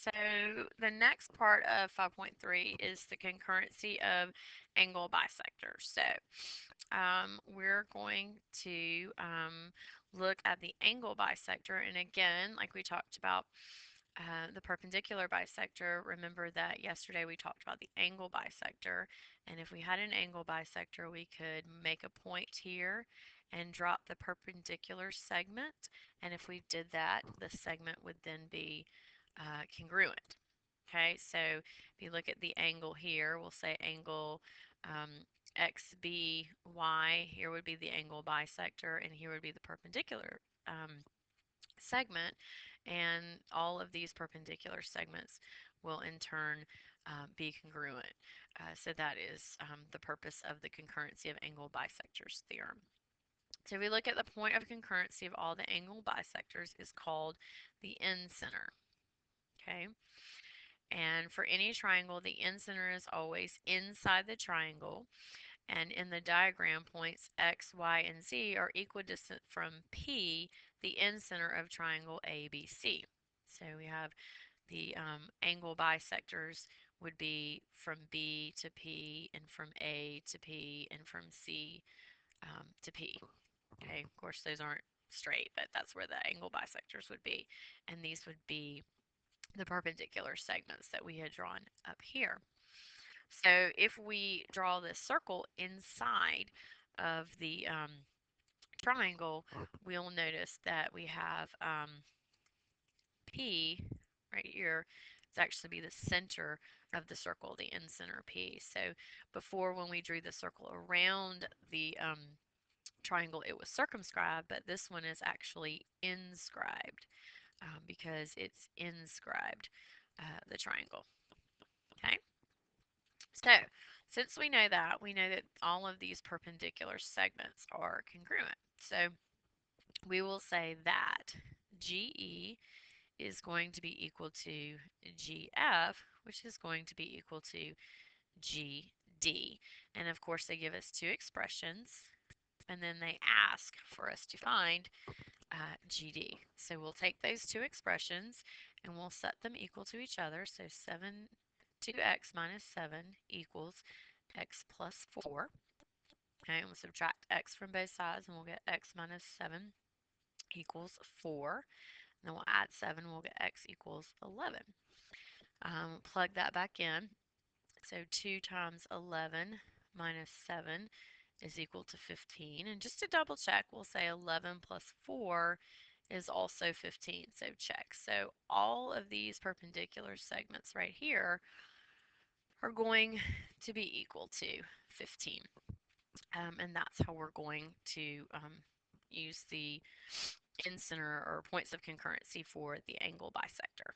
So the next part of 5.3 is the concurrency of angle bisectors. So we're going to look at the angle bisector, and again, like we talked about the perpendicular bisector, remember that yesterday we talked about the angle bisector, and if we had an angle bisector, we could make a point here and drop the perpendicular segment, and if we did that, the segment would then be congruent. Okay, so if you look at the angle here, we'll say angle um, XBY, here would be the angle bisector, and here would be the perpendicular segment, and all of these perpendicular segments will in turn be congruent. So that is the purpose of the concurrency of angle bisectors theorem. So if we look at the point of concurrency of all the angle bisectors is called the end center. Okay, and for any triangle, the end center is always inside the triangle. And in the diagram, points X, Y, and Z are equidistant from P, the end center of triangle ABC. So we have the angle bisectors would be from B to P, and from A to P, and from C to P. Okay, of course those aren't straight, but that's where the angle bisectors would be. And these would be the perpendicular segments that we had drawn up here. So if we draw this circle inside of the triangle, we'll notice that we have P right here. It's actually be the center of the circle, the end center P. So before, when we drew the circle around the triangle, it was circumscribed, but this one is actually inscribed because it's inscribed the triangle. Okay. So, since we know that all of these perpendicular segments are congruent. So, we will say that GE is going to be equal to GF, which is going to be equal to GD. And of course, they give us two expressions, and then they ask for us to find GD. So we'll take those two expressions and we'll set them equal to each other. So 2x minus 7 equals x plus 4. Okay, and we'll subtract x from both sides and we'll get x minus 7 equals 4. And then we'll add 7 and we'll get x equals 11. Plug that back in. So 2 times 11 minus 7 is equal to 15. And just to double check, we'll say 11 plus 4 is also 15. So check. So all of these perpendicular segments right here are going to be equal to 15. And that's how we're going to use the end center or points of concurrency for the angle bisector.